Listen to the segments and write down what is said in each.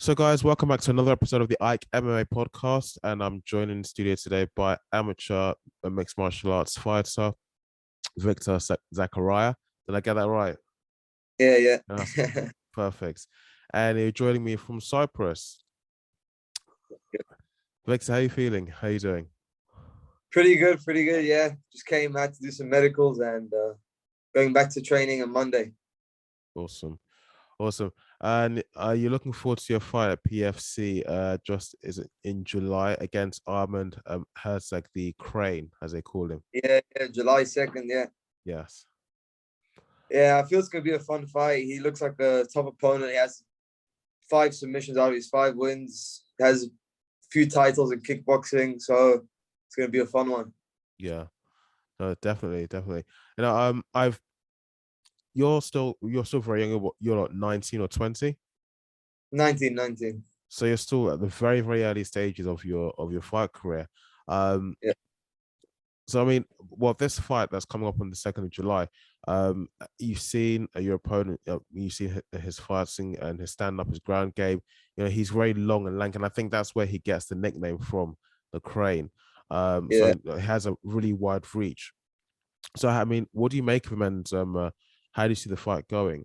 So, guys, welcome back to another episode of the Ike MMA podcast. And I'm joined in the studio today by amateur mixed martial arts fighter Viktor Zacharia. Did I get that right? Yeah, That's yeah. perfect. And you're joining me from Cyprus. Victor, how you feeling? How you doing? Pretty good, pretty good. Yeah, just came out to do some medicals and going back to training on Monday. Awesome. Awesome. And are you looking forward to your fight at PFC? Just is it in July against Armand Herczeg, the Crane, as they call him? Yeah, July 2nd. Yeah, Yes. yeah. I feel it's gonna be a fun fight. He looks like a tough opponent. He has 5 submissions out of his 5 wins. Has a few titles in kickboxing, so it's gonna be a fun one. Yeah. No, definitely, definitely. I've you're still very young. You're like 19 or 20, 19. so you're still at the very very early stages of your fight career. Um, Yeah, so I mean, well, this fight that's coming up on the 2nd of July. You've seen your opponent. You've seen his fighting and his stand up, his ground game. You know, he's very long and lank, and I think that's where he gets the nickname from, the Crane. So yeah, he has a really wide reach. So I mean, what do you make of him, and how do you see the fight going?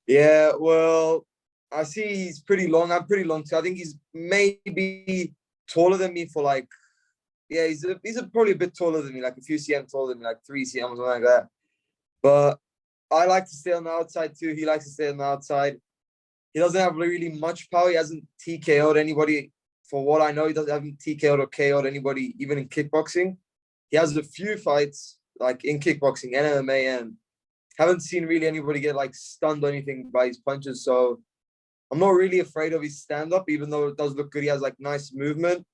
yeah. Well, I see he's pretty long. I'm pretty long too. I think he's maybe taller than me for like. Yeah, he's probably a bit taller than me, like a few cm taller than me, like 3 cm or something like that. But I like to stay on the outside too. He likes to stay on the outside. He doesn't have really much power. He hasn't TKO'd anybody. For what I know, he doesn't have TKO'd or KO'd anybody, even in kickboxing. He has a few fights like in kickboxing and MMA, and haven't seen really anybody get like stunned or anything by his punches. So I'm not really afraid of his stand up, even though it does look good. He has like nice movement.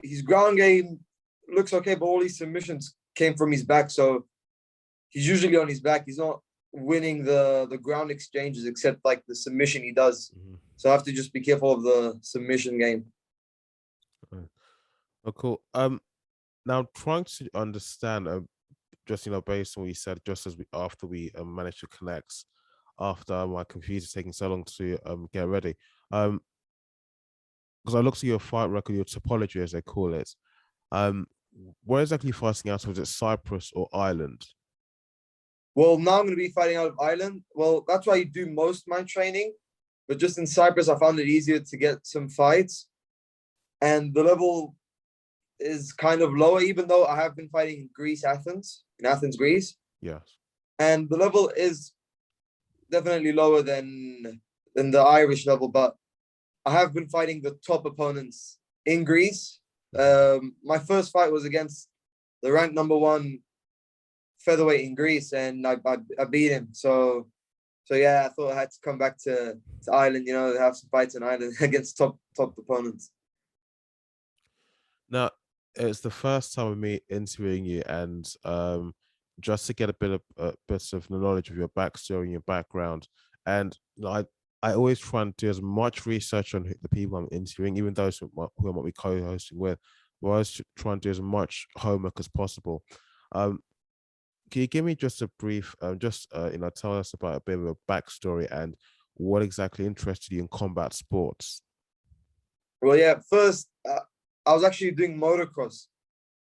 His ground game looks okay, but all his submissions came from his back. So he's usually on his back. He's not winning the ground exchanges except like the submission he does. Mhm. So I have to just be careful of the submission game. Oh, cool. Now trying to understand, just based on what you said, just as we after we managed to connect, after my computer's taking so long to get ready, um, because I looked at your fight record, your topology as they call it, um, where exactly you fighting out of? Was it Cyprus or Ireland? Well, now I'm going to be fighting out of Ireland. Well, that's why I do most of my training. But just in Cyprus, I found it easier to get some fights. And the level is kind of lower, even though I have been fighting in Greece, in Athens, Greece. Yes. And the level is definitely lower than the Irish level. But I have been fighting the top opponents in Greece. My first fight was against the ranked number 1 featherweight in Greece, and I beat him. So yeah, I thought I had to come back to Ireland, have some fights in Ireland against top opponents. Now, it's the first time of me interviewing you, and just to get a bit of knowledge of your backstory and your background, and I always try and do as much research on the people I'm interviewing, even those who I might be co-hosting with. But I always try and do as much homework as possible. Um, can you give me just a brief, tell us about a bit of a backstory and what exactly interested you in combat sports? Well, yeah, first I was actually doing motocross,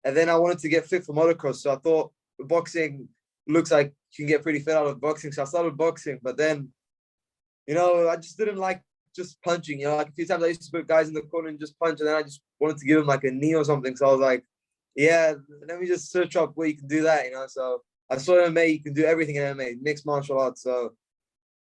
and then I wanted to get fit for motocross. So I thought boxing looks like you can get pretty fit out of boxing. So I started boxing, but then I just didn't like just punching. Like a few times I used to put guys in the corner and just punch, and then I just wanted to give them like a knee or something. So I was like, yeah, let me just search up where you can do that. So I saw MMA, you can do everything in MMA, mixed martial arts. So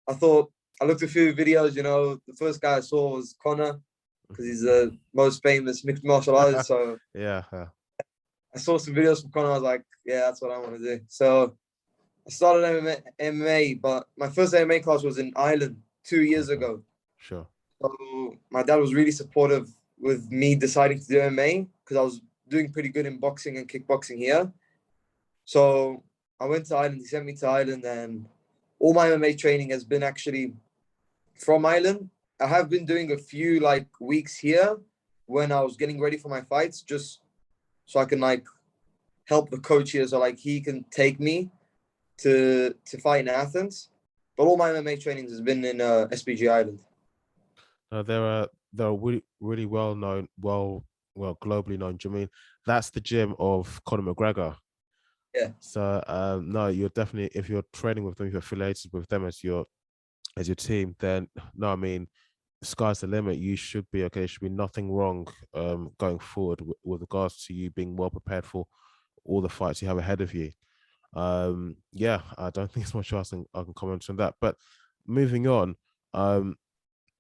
I thought I looked at a few videos. The first guy I saw was Connor because he's the most famous mixed martial artist. So Yeah, I saw some videos from Connor. I was like, yeah, that's what I want to do. So I started MMA, but my first MMA class was in Ireland 2 years okay, ago. sure. So my dad was really supportive with me deciding to do MMA because I was doing pretty good in boxing and kickboxing here. So I went to Ireland. He sent me to Ireland, and all my MMA training has been actually from Ireland. I have been doing a few like weeks here when I was getting ready for my fights, just so I can like help the coach here, so like he can take me to fight in Athens. But all my MMA trainings has been in SPG Ireland. They're really really well known, well globally known. Do you mean that's the gym of Conor McGregor? Yeah. So no, you're definitely, if you're training with them, if you're affiliated with them as your team, then no, I mean the sky's the limit. You should be okay. There should be nothing wrong going forward with regards to you being well prepared for all the fights you have ahead of you. Yeah, I don't think there's much else I can comment on that. But moving on, um,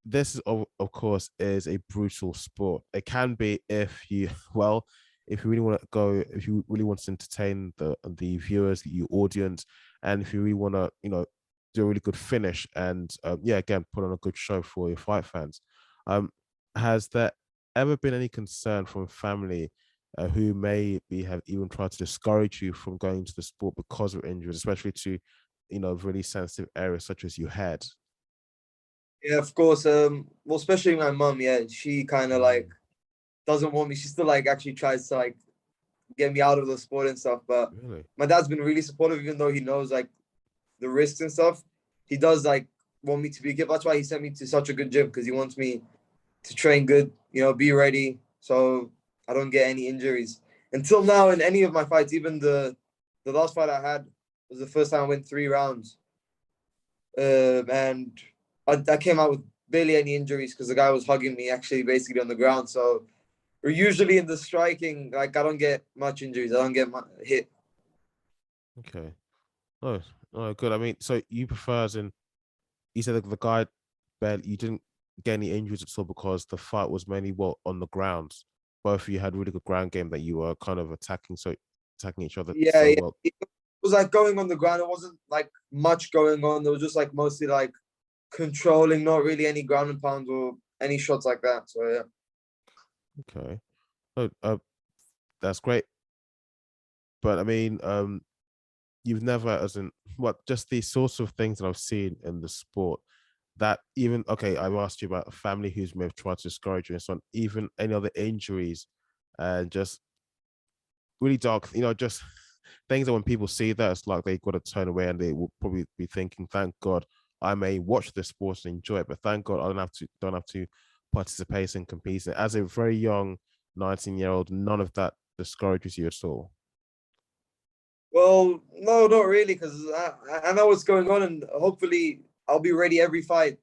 this is of course is a brutal sport. It can be if you well, if you really want to go, if you really want to entertain the viewers, the audience, and if you really want to, do a really good finish and yeah, again, put on a good show for your fight fans. Has there ever been any concern from family who maybe have even tried to discourage you from going to the sport because of injuries, especially to, really sensitive areas such as your head? Yeah, of course. Well, especially my mum. Yeah, she kind of like Mm, doesn't want me. She still like actually tries to like get me out of the sport and stuff. But really? my dad's been really supportive, even though he knows like the risks and stuff. He does like want me to be good. That's why he sent me to such a good gym because he wants me to train good. Be ready so I don't get any injuries. Until now, in any of my fights, even the last fight I had was the first time I went 3 rounds, and I came out with barely any injuries because the guy was hugging me actually basically on the ground. So we're usually in the striking, like I don't get much injuries. I don't get hit. Okay. Oh, oh, good. I mean, so you prefer, as in, you said that the guy barely, you didn't get any injuries at all because the fight was mainly what on the ground. Both of you had really good ground game that you were kind of attacking each other Yeah, so yeah. well. It was like going on the ground. It wasn't like much going on. There was just like mostly like controlling, not really any ground and pounds or any shots like that. So yeah. Okay. Oh, that's great. But I mean, you've never, as in, what, just these sorts of things that I've seen in the sport that even, okay, I've asked you about a family who's may have tried to discourage you and so on, even any other injuries and just really dark, just things that when people see that, it's like they've got to turn away and they will probably be thinking, thank God I may watch this sport and enjoy it, but thank God I don't have to participate and compete in it. As a very young 19-year-old, none of that discourages you at all. Well, no, not really, because I know what's going on, and hopefully I'll be ready every fight,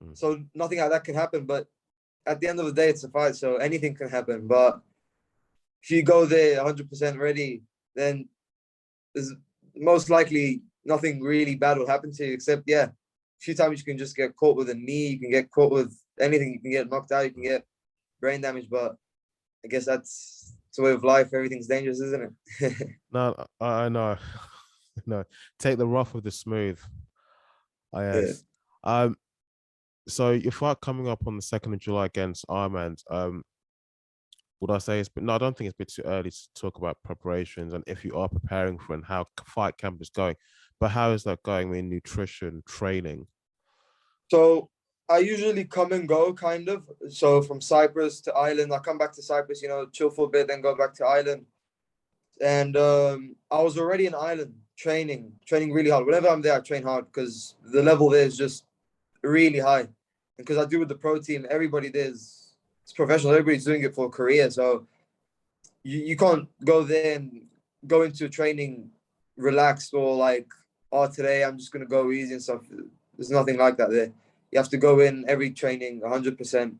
Mm. so nothing like that can happen. But at the end of the day, it's a fight, so anything can happen. But if you go there 100% ready, then there's most likely nothing really bad will happen to you, except yeah, a few times you can just get caught with a knee, you can get caught with anything, you can get knocked out, you can get brain damage. But I guess that's the way of life. Everything's dangerous, isn't it? No, I know. No, take the rough with the smooth. I Yeah. yes. So your fight coming up on the 2nd of July against Armand, would I say no, I don't think it's a bit too early to talk about preparations and if you are preparing for and how fight camp is going. But how is that going in nutrition, training? So I usually come and go, kind of. So from Cyprus to Ireland, I come back to Cyprus, chill for a bit, then go back to Ireland. And I was already in Ireland training really hard. Whenever I'm there, I train hard because the level there is just really high. And because I do with the pro team, everybody there is it's professional. Everybody's doing it for a career. So you can't go there and go into training relaxed or like, oh, today I'm just gonna go easy and stuff. There's nothing like that there. You have to go in every training 100%,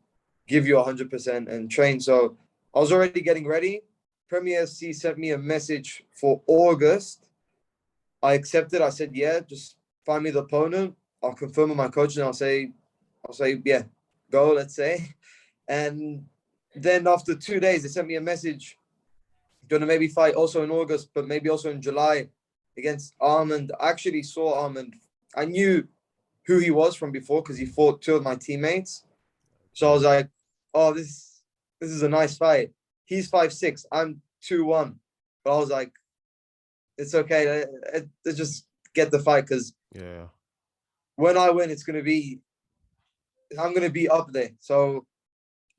give you 100% and train. So I was already getting ready. Premier FC sent me a message for August. I accepted. I said, yeah, just find me the opponent. I'll confirm with my coach and I'll say, yeah, go, let's say. And then after 2 days, they sent me a message. Going to maybe fight also in August, but maybe also in July against Armand. I actually saw Armand. I knew who he was from before because he fought two of my teammates. So I Okay. was like, oh, this is a nice fight. He's 5'6", I'm 2'1". But I was like, it's okay. Let's just get the fight because Yeah. when I win, I'm gonna be up there. So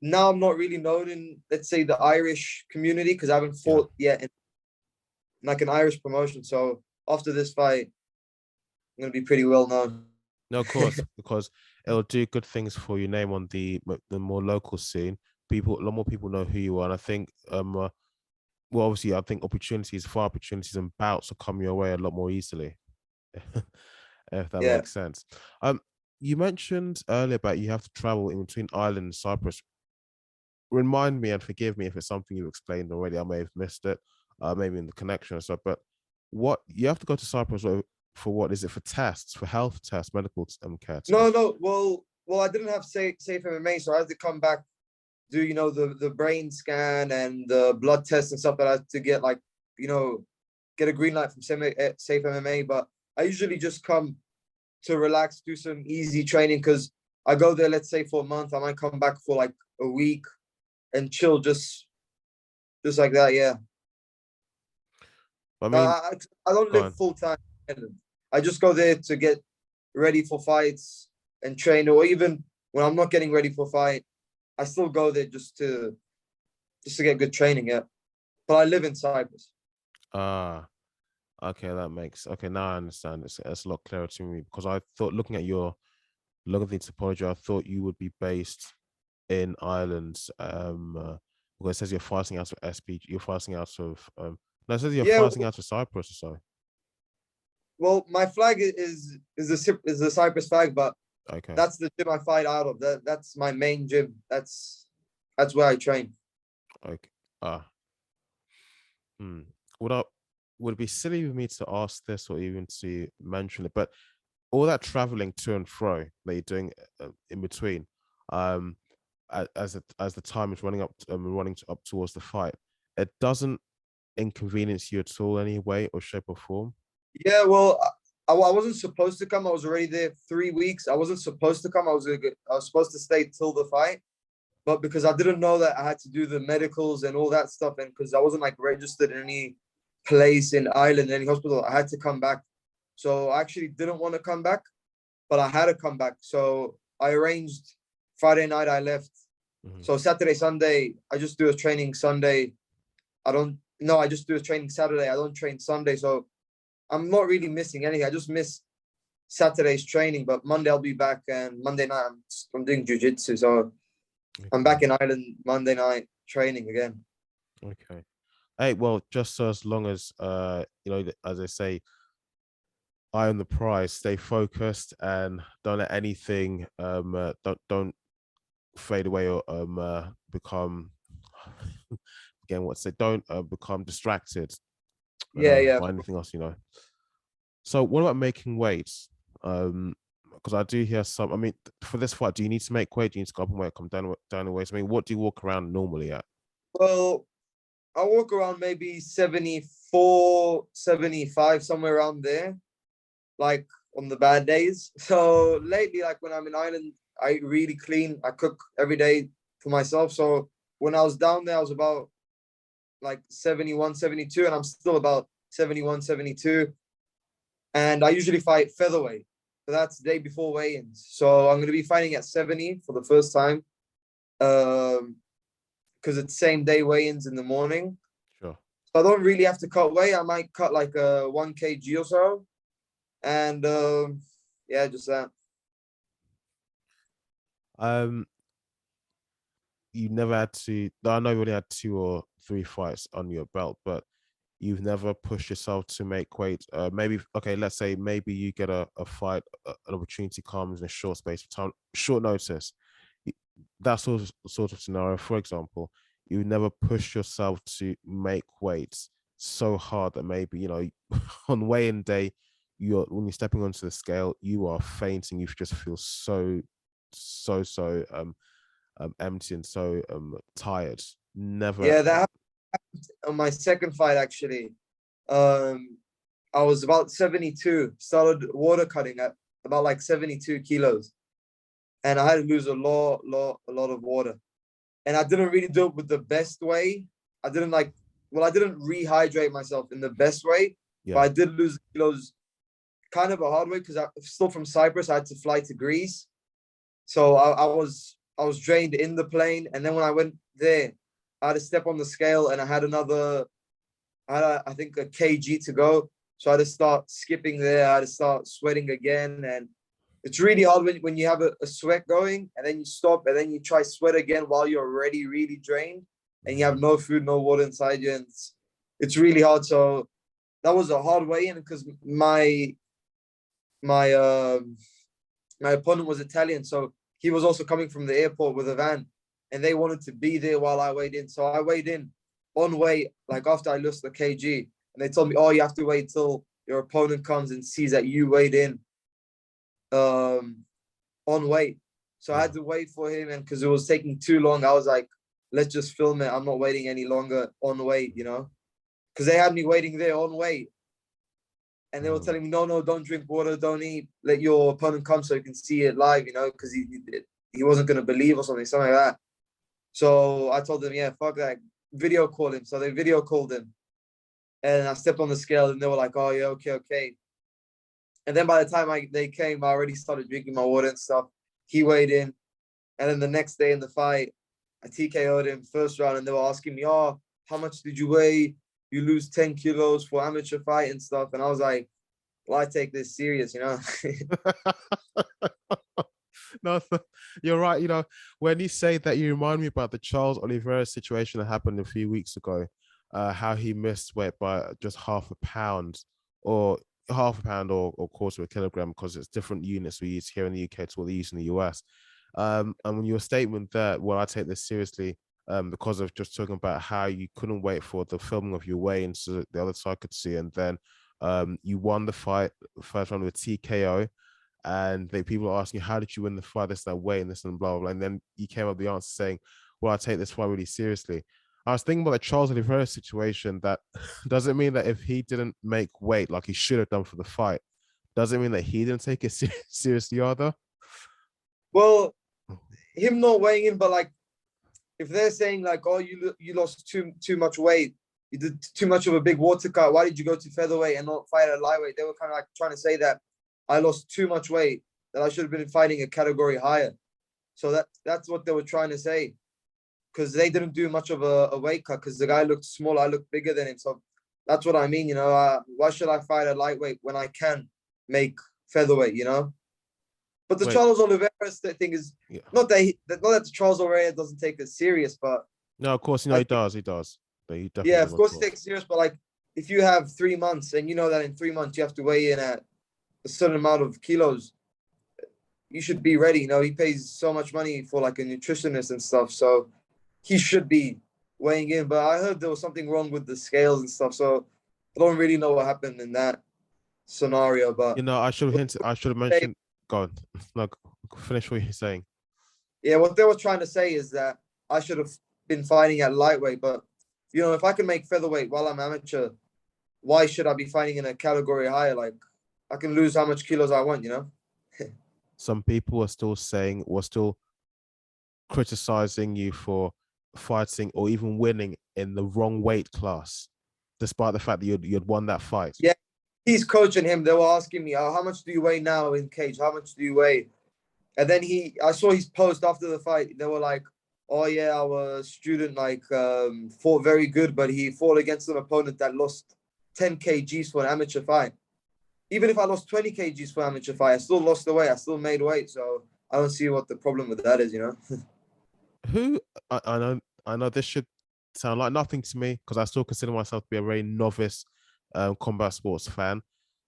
now I'm not really known in, let's say, the Irish community because I haven't Yeah. fought yet in like an Irish promotion. So after this fight, I'm gonna be pretty well known. No, of course, because it'll do good things for your name on the more local scene. People, a lot more people know who you are, and I think well, obviously, I think opportunities and bouts will come your way a lot more easily, if that Yeah, makes sense. You mentioned earlier about you have to travel in between Ireland and Cyprus. Remind me and forgive me if it's something you explained already. I may have missed it, maybe in the connection or so. But what you have to go to Cyprus for what is it, for tests, for health tests, medical care no, tests? no. Well, I didn't have safe MMA, so I had to come back, do the brain scan and the blood test and stuff that I had to get, like, get a green light from safe MMA. But I usually just come to relax, do some easy training, because I go there, let's say, for a month. I might come back for like a week and chill, just like that. Yeah. I mean, I don't go live on. full time in Ireland. I just go there to get ready for fights and train, or even when I'm not getting ready for a fight, I still go there just to get good training. Yeah, but I live in Cyprus. Ah, okay, okay. Now I understand. It's a lot clearer to me because I thought looking at the topology, I thought you would be based in Ireland. Because it says you're fighting out of SPG, you're fighting out of no, it says you're Yeah. fighting out of Cyprus or so. Well, my flag is the Cyprus flag, but Okay, that's the gym I fight out of. That's my main gym. That's where I train. okay. Ah, hmm. Would I would it be silly of me to ask this or even to mention it? But all that traveling to and fro that you're doing in between, um, as the time is up towards the fight, it doesn't inconvenience you at all any way or shape or form. Yeah, well, I wasn't supposed to come. I was already there 3 weeks. I wasn't supposed to come. I was supposed to stay till the fight, but because I didn't know that I had to do the medicals and all that stuff, and because I wasn't like registered in any place in Ireland, any hospital, I had to come back. So I actually didn't want to come back, but I had to come back. So I arranged Friday night. I left. Mhm. So Saturday, Sunday, I just do a training Sunday. I don't. No, I just do a training Saturday. I don't train Sunday. So I'm not really missing anything. I just miss Saturday's training, but Monday I'll be back, and Monday night I'm doing jujitsu. So I'm Okay, back in Ireland Monday night training again. okay. Hey, well, just so as long as as I say, eye on the prize, stay focused, and don't let anything don't fade away or become again what's it don't become distracted Yeah, yeah. by anything else. So what about making weights? Because I do hear some. I mean, for this fight, do you need to make weight? Do you need to go up and weight, come down in weights? I mean, what do you walk around normally at? Well, I walk around maybe 74, 75, somewhere around there, like on the bad days. So lately, like when I'm in Ireland, I really clean. I cook every day for myself. So when I was down there, I was about like 71, 72, and I'm still about 71, 72. And I usually fight featherweight. So that's the day before weigh-ins. So I'm going to be fighting at 70 for the first time. Because it's same day weigh-ins in the morning. Sure. So I don't really have to cut weight. I might cut like 1 kg or so. And yeah, just that. Um, you never had to. I know you only had 2 or 3 fights on your belt, but you've never pushed yourself to make weight. Maybe okay, let's say maybe you get a fight, an opportunity comes in a short space of time, short notice. That sort of scenario, for example, you never push yourself to make weights so hard that maybe on weigh-in day, when you're stepping onto the scale, you are fainting. You just feel so empty and so tired. Never. Yeah, that happened on my second fight actually. Um, I was about 72, started water cutting at about like 72 kilos. And I had to lose a lot of water. And I didn't really do it with the best way. I didn't like, well, I didn't rehydrate myself in the best way, but Yeah. I did lose kilos kind of a hard way because I'm still from Cyprus. I had to fly to Greece. So I was drained in the plane. And then when I went there, I had to step on the scale and I had I think a kg to go. So I had to start skipping there. I had to start sweating again. And It's really hard when you have a sweat going and then you stop and then you try sweat again while you're already really drained and you have no food, no water inside you. And it's really hard. So that was a hard way in because my my opponent was Italian. So he was also coming from the airport with a van and they wanted to be there while I weighed in. So I weighed in on weight, like after I lost the kg. And they told me, oh, you have to wait till your opponent comes and sees that you weighed in on weight. So I had to wait for him, and because it was taking too long, I was like, let's just film it. I'm not waiting any longer on weight, because they had me waiting there on weight. And they were telling me, no, don't drink water, don't eat, let your opponent come so you can see it live, because he wasn't going to believe or something like that. So I told them, yeah, fuck that, video call him. So they video called him. And I stepped on the scale and they were like, oh, yeah, okay. And then by the time they came, I already started drinking my water and stuff. He weighed in. And then the next day in the fight, I TKO'd him first round. And they were asking me, oh, how much did you weigh? You lose 10 kilos for amateur fight and stuff. And I was like, well, I take this serious, No, you're right. When you say that, you remind me about the Charles Oliveira situation that happened a few weeks ago, how he missed weight by just half a pound or or quarter of a kilogram, because it's different units we use here in the UK to what they use in the US. And when your statement there, well, I take this seriously, because of just talking about how you couldn't wait for the filming of your weigh-in so the other side could see, and then you won the fight first round with TKO. And people are asking, how did you win the fight, this, that way, and this, and blah, blah, blah. And then you came up with the answer saying, well, I take this fight really seriously. I was thinking about the Charles Oliveira situation. That doesn't mean that if he didn't make weight like he should have done for the fight, doesn't mean that he didn't take it seriously either. Well, him not weighing in, but like, if they're saying like, oh, you lost too much weight, you did too much of a big water cut, why did you go to featherweight and not fight at lightweight? They were kind of like trying to say that I lost too much weight, that I should have been fighting a category higher. So that's what they were trying to say, because they didn't do much of a weight cut, because the guy looked small, I looked bigger than him. So that's what I mean, why should I fight at lightweight when I can make featherweight, But the Charles Oliveira thing is not that the Charles Oliveira doesn't take it serious, but no, of course, he does. But he definitely of course he takes it serious. But like, if you have 3 months and you know that in 3 months you have to weigh in at a certain amount of kilos, you should be ready. He pays so much money for like a nutritionist and stuff, so he should be weighing in. But I heard there was something wrong with the scales and stuff, so I don't really know what happened in that scenario. But I should have mentioned. Go on, no, finish what you're saying. Yeah, what they were trying to say is that I should have been fighting at lightweight, but if I can make featherweight while I'm amateur, why should I be fighting in a category higher? Like, I can lose how much kilos I want, Some people are still criticizing you for fighting or even winning in the wrong weight class, despite the fact that you'd won that fight. Yeah, he's coaching him. They were asking me, oh, how much do you weigh now in cage? How much do you weigh? And then I saw his post after the fight. They were like, oh yeah, our student fought very good, but he fought against an opponent that lost 10 kgs for an amateur fight. Even if I lost 20 kgs for an amateur fight, I still lost the weight. I still made weight. So I don't see what the problem with that is, Who I know this should sound like nothing to me, because I still consider myself to be a very novice combat sports fan.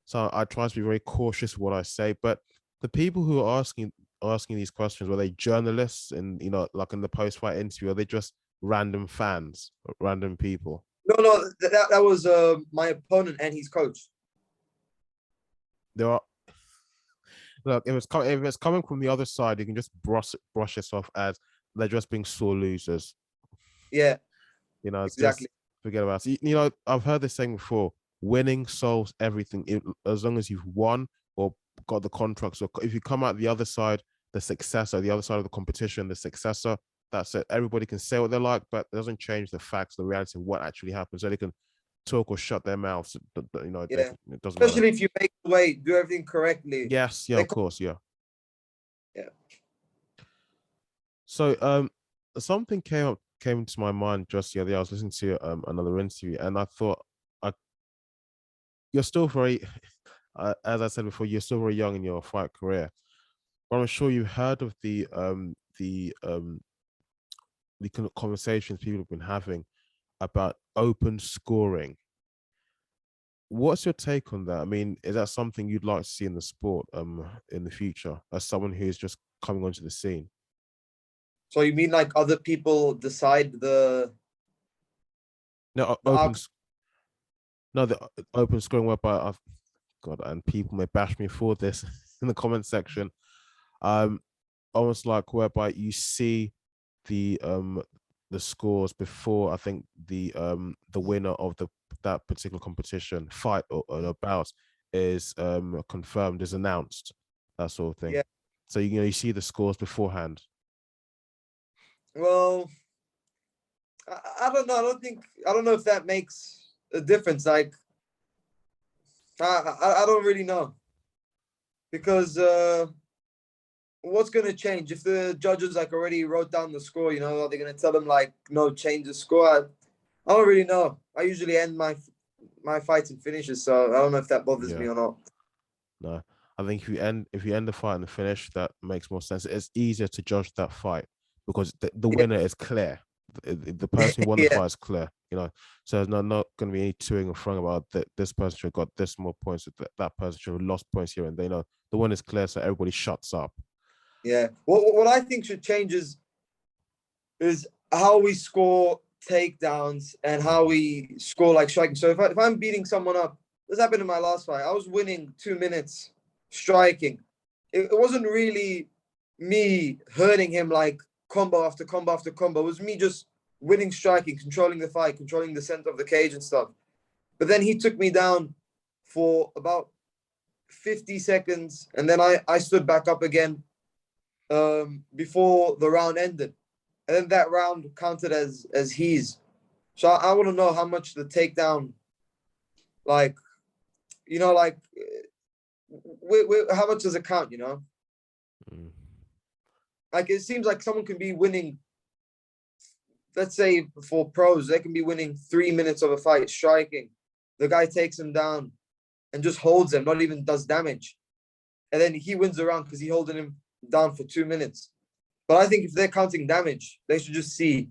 So I try to be very cautious with what I say. But the people who are asking these questions, were they journalists and like in the post-fight interview, are they just random fans, random people? No, that was my opponent and his coach. There are, look, if it's coming from the other side, you can just brush it off as they're just being sore losers. Yeah, exactly. Just forget about it. I've heard this saying before: winning solves everything. As long as you've won or got the contract. So if you come out the other side, the successor, the other side of the competition, the successor, that's it. Everybody can say what they like, but it doesn't change the facts, the reality of what actually happens. So they can talk or shut their mouths. It doesn't especially matter. If you make the weight, do everything correctly. Yes, yeah, of course, yeah. So something came into my mind just the other day. I was listening to another interview, and I thought, you're still very, as I said before, you're still very young in your fight career. But I'm sure you've heard of the kind of conversations people have been having about open scoring. What's your take on that? I mean, is that something you'd like to see in the sport in the future as someone who's just coming onto the scene? So you mean like other people decide No, the outcome? the open scoring whereby I've got, and people may bash me for this in the comment section. Um, Almost like whereby you see the scores before I think the winner of that particular competition fight or bout is confirmed, is announced, that sort of thing. Yeah. So you see the scores beforehand. Well, I don't know. I don't know if that makes a difference. Like, I don't really know because what's gonna change if the judges like already wrote down the score? You know, are they gonna tell them like no, change the score? I don't really know. I usually end my fights and finishes, so I don't know if that bothers me Yeah, or not. no. I think if you end the fight and the finish, that makes more sense. It's easier to judge that fight because the Yeah, winner is clear. The person who won the yeah, fight is clear, So there's not going to be any toing and froing about that. This person should have got this more points. That person should have lost points here, and they know the one is clear, so everybody shuts up. yeah. What I think should change is how we score takedowns and how we score like striking. So if I'm beating someone up, this happened in my last fight. I was winning 2 minutes striking. It wasn't really me hurting him like combo after combo after combo. It was me just winning striking, controlling the fight, controlling the center of the cage and stuff. But then he took me down for about 50 seconds, and then I stood back up again before the round ended, and then that round counted as his. So I want to know how much the takedown, like, like, how much does it count? Mm. Like it seems like someone can be winning. Let's say for pros, they can be winning 3 minutes of a fight striking. The guy takes him down and just holds him, not even does damage, and then he wins the round because he holding him down for 2 minutes. But I think if they're counting damage, they should just see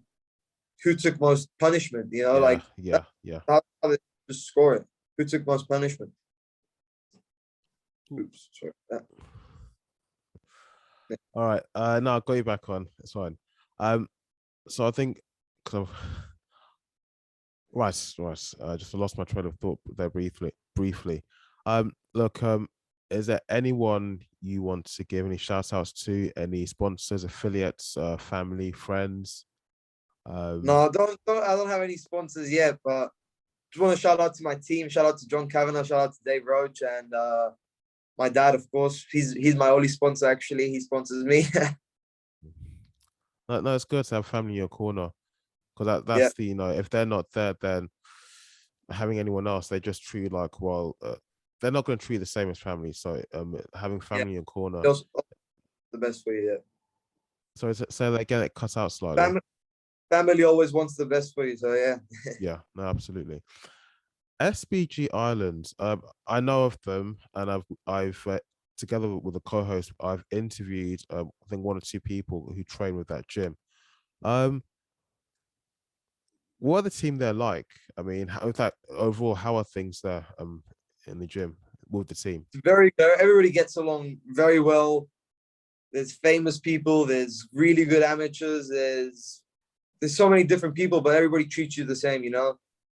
who took most punishment. Yeah, Like yeah, yeah. how they just score it. Who took most punishment? Oops, sorry. All right. No, I'll got you back on. It's fine. So I think kind of right. Just lost my train of thought there briefly. Look, is there anyone you want to give any shout outs to? Any sponsors, affiliates, family, friends? No, I don't have any sponsors yet, but just want to shout out to my team. Shout out to John Kavanagh. Shout out to Dave Roach and my dad, of course. He's my only sponsor. Actually, he sponsors me. No, it's good to have family in your corner because Yeah, that's if they're not there, then having anyone else, they just treat like, well, they're not going to treat the same as family. So having yeah. family in your corner. Those are the best for you. Yeah. So say that again, it cuts out slightly. Family always wants the best for you. So yeah. Yeah, no, absolutely. SBG Islands, I know of them, and I've together with a co-host, I've interviewed I think one or two people who train with that gym. Um, what are the team there like? I mean, in fact, overall, how are things there in the gym with the team? Very good. Everybody gets along very well. There's famous people. There's really good amateurs. There's so many different people, but everybody treats you the same.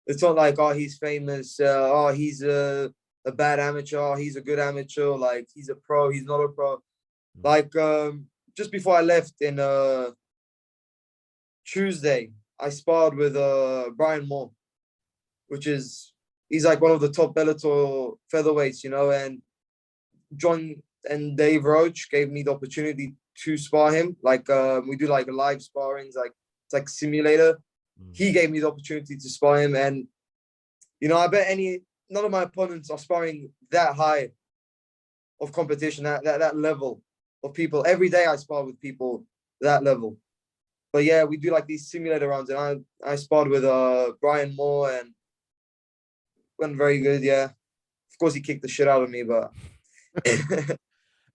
It's not like, oh, he's famous. Oh, he's a bad amateur. Oh, he's a good amateur. Like he's a pro. He's not a pro. Mm. Like just before I left in Tuesday, I sparred with Brian Moore, which is he's like one of the top Bellator featherweights, and John and Dave Roach gave me the opportunity to spar him. Like we do like live sparrings, like it's like simulator. Mm. He gave me the opportunity to spar him, and I bet none of my opponents are sparring that high of competition, that level of people. Every day I spar with people that level. But yeah, we do like these simulator rounds, and I sparred with Brian Moore and went very good. Yeah, of course he kicked the shit out of me, but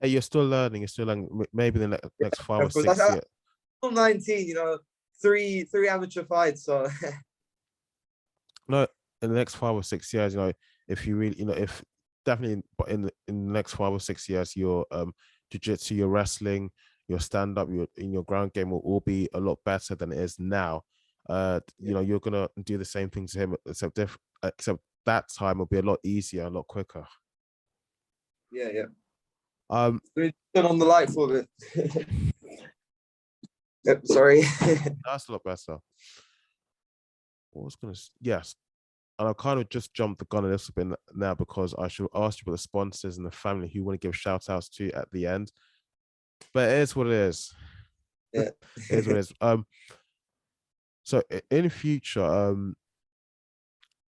Hey, you're still learning. You're still learning. Maybe the next 5 or Of course, 6 years. I'm 19. Three amateur fights. So No, in the next 5 or 6 years, if you really, if definitely, but in the next 5 or 6 years, your jiu-jitsu, your wrestling, your stand-up, your ground game will all be a lot better than it is now. You're gonna do the same thing to him, except that time will be a lot easier, a lot quicker. yeah. Turn on the light for a bit. Yep, sorry. That's a lot better. Yes. And I've kind of just jumped the gun a little bit now because I should ask you about the sponsors and the family who you want to give shout outs to at the end. But it is what it is. Yeah. It is what it is. So in future,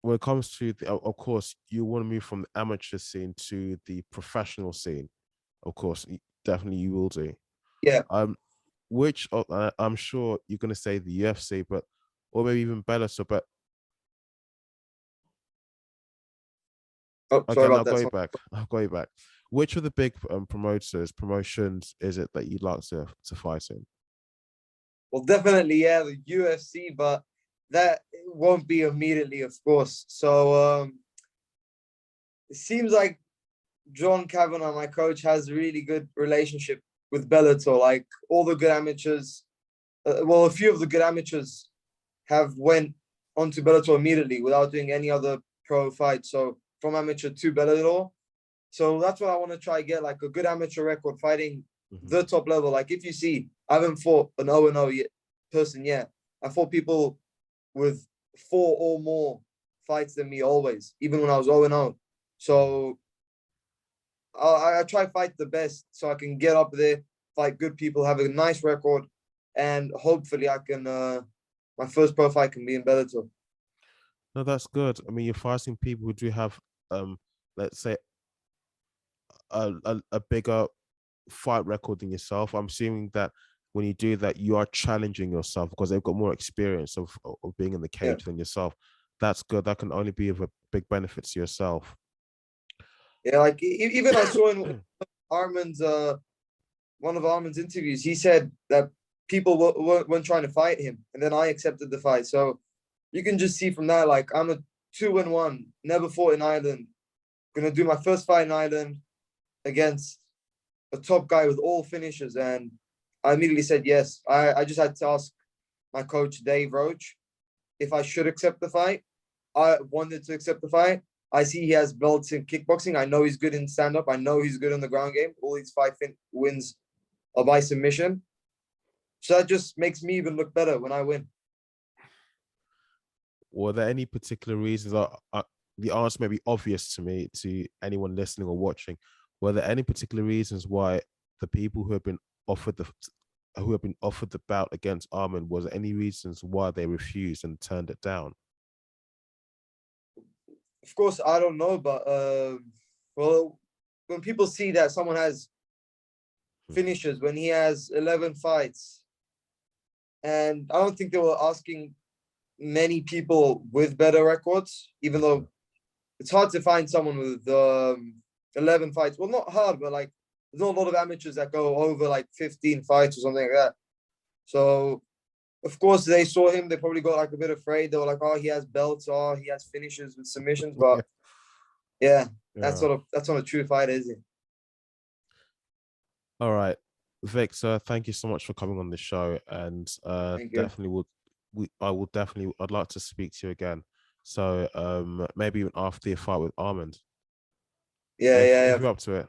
when it comes to of course, you want to move from the amateur scene to the professional scene. Of course, definitely you will do. Yeah. Which I'm sure you're going to say the UFC, or maybe even Bellator, but sorry about I'll that. go you back. I'll go you back. Which of the big promotions is it that you'd like to fight in? Well, definitely, yeah, the UFC, but that won't be immediately, of course. So it seems like John Kavanagh, my coach, has a really good relationship with Bellator. Like all the good amateurs, a few of the good amateurs have went onto Bellator immediately without doing any other pro fight. So from amateur to Bellator. So that's what I want to try get, like a good amateur record fighting the top level. Like if you see, I haven't fought an 0-0 person yet. I fought people with 4 or more fights than me always, even when I was 0-0. So I try fight the best so I can get up there, fight good people, have a nice record, and hopefully I can my first pro fight can be in Bellator. No, that's good. I mean, you're fighting people who do have let's say a bigger fight record than yourself. I'm assuming that when you do that, you are challenging yourself because they've got more experience of being in the cage than yourself. That's good. That can only be of a big benefit to yourself. Yeah, like even I saw in Armand's one of Armand's interviews, he said that people weren't trying to fight him, and then I accepted the fight. So you can just see from that, like I'm a 2-1, never fought in Ireland, gonna do my first fight in Ireland against a top guy with all finishes, and I immediately said yes. I just had to ask my coach Dave Roach if I should accept the fight. I wanted to accept the fight. I see he has belts in kickboxing. I know he's good in stand-up. I know he's good in the ground game. All these 5 wins are by submission. So that just makes me even look better when I win. Were there any particular reasons? The answer may be obvious to me, to anyone listening or watching. Were there any particular reasons why the people who have been offered the bout against Armand, was there any reasons why they refused and turned it down? Of course, I don't know, but well, when people see that someone has finishes, when he has 11 fights, and I don't think they were asking many people with better records, even though it's hard to find someone with 11 fights. Well, not hard, but like there's not a lot of amateurs that go over like 15 fights or something like that. So of course they saw him, they probably got like a bit afraid. They were like, oh, he has belts, oh, he has finishes with submissions. But yeah, that's not a true fight, is it? All right, Victor, thank you so much for coming on the show, and definitely I'd like to speak to you again. So maybe even after your fight with Armand. If you're up to it.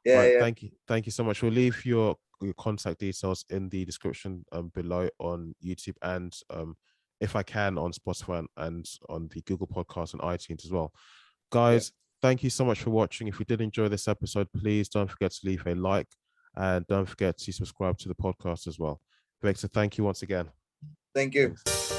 Yeah. Thank you so much. We'll leave your contact details in the description below on YouTube, and if I can, on Spotify and on the Google Podcast and iTunes as well. Guys, thank you so much for watching. If you did enjoy this episode, please don't forget to leave a like, and don't forget to subscribe to the podcast as well. Victor, thank you once again. Thank you. Thanks.